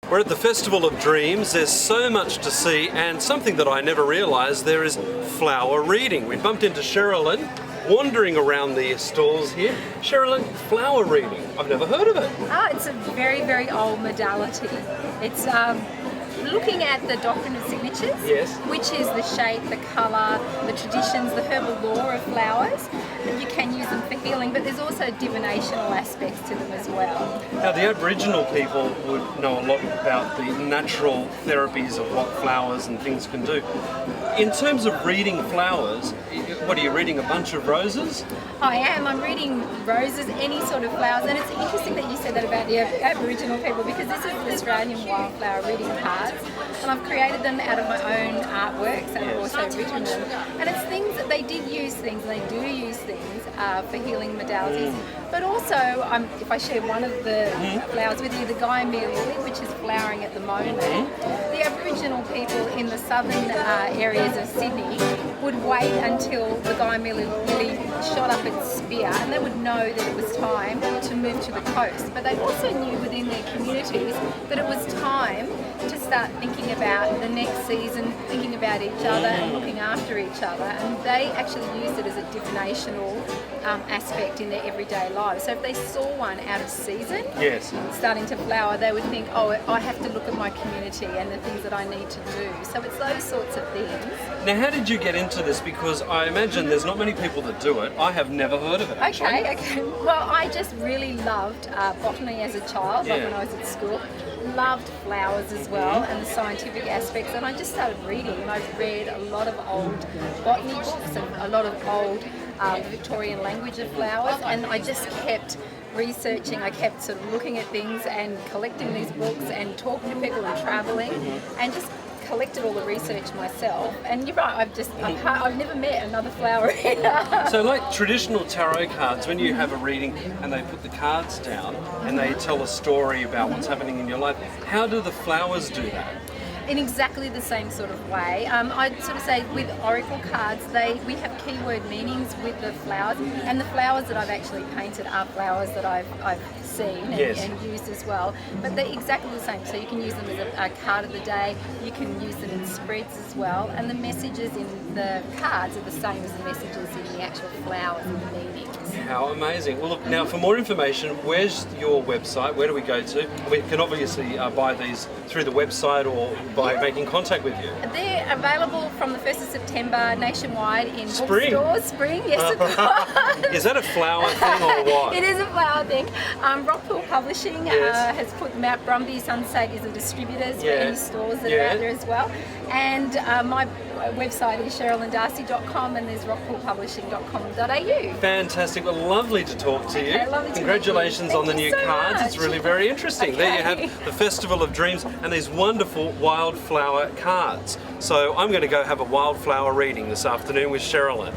We're at the Festival of Dreams. There's so much to see, and something that I never realised, there is flower reading. We bumped into Cheralyn wandering around the stalls here. Cheralyn, flower reading. I've never heard of it. It's a very, very old modality. It's looking at the doctrine of signatures, Yes. which is the shape, the colour, the traditions, the herbal lore of flowers. And you can use them for healing, but there's also divinational aspects to them as well. Now, the Aboriginal people would know a lot about the natural therapies of what flowers and things can do. In terms of reading flowers, what are you reading, a bunch of roses? I am. I'm reading roses, any sort of flowers, and it's interesting that you said that about the Aboriginal people, because this is the Australian wildflower reading cards, and I've created them out of my own artworks, and I've also written them. And it's things that they did use things, and they do use things for healing modalities. But also, if I share one of the flowers with you, the Guiamere lily, which is flowering at the moment, the Aboriginal people in the southern areas of Sydney would wait until the Guiamere lily shot up its spear, and they would know that it was time to move to the coast. But they also knew within their communities that it was time to start thinking about the next season, thinking about each other and looking after each other. And they actually used it as a divinational aspect in their everyday lives. So if they saw one out of season, Yes. starting to flower, they would think, oh, I have to look at my community and the things that I need to do. So it's those sorts of things. Now, how did you get into this? Because I imagine there's not many people that do it. I have never heard of it, actually. Okay. Well, I just really loved botany as a child, like when I was at school. Loved flowers as well, and the scientific aspects, and I just started reading, and I've read a lot of old botany books and a lot of old Victorian language of flowers, and I just kept researching. I kept sort of looking at things and collecting these books and talking to people and travelling, and just collected all the research myself. And you're right, I've never met another flower reader. So like traditional tarot cards, when you have a reading and they put the cards down and they tell a story about what's happening in your life, how do the flowers do that? In exactly the same sort of way. I'd sort of say with oracle cards, we have keyword meanings with the flowers, and the flowers that I've actually painted are flowers that I've seen and used as well. But they're exactly the same. So you can use them as a card of the day, you can use them in spreads as well, and the messages in the cards are the same as the messages in the actual flowers and the meanings. How amazing. Well, look, now for more information, where's your website? Where do we go to? We can obviously buy these through the website or by making contact with you. They're available from the 1st of September nationwide in Spring. bookstores. Spring, yes of course. Is that a flower thing or what? It is a flower thing. Rockpool Publishing has put them out. Brumby Sunset is the distributors for any stores that are out there as well. And my website is CheralynDarcey.com, and there's rockpoolpublishing.com.au. Fantastic. Well, lovely to talk to you. Lovely to Congratulations meet you. on the Thank new you so cards. It's much. really very interesting. There you have the Festival of Dreams and these wonderful wildflower cards. So I'm going to go have a wildflower reading this afternoon with Cheralyn.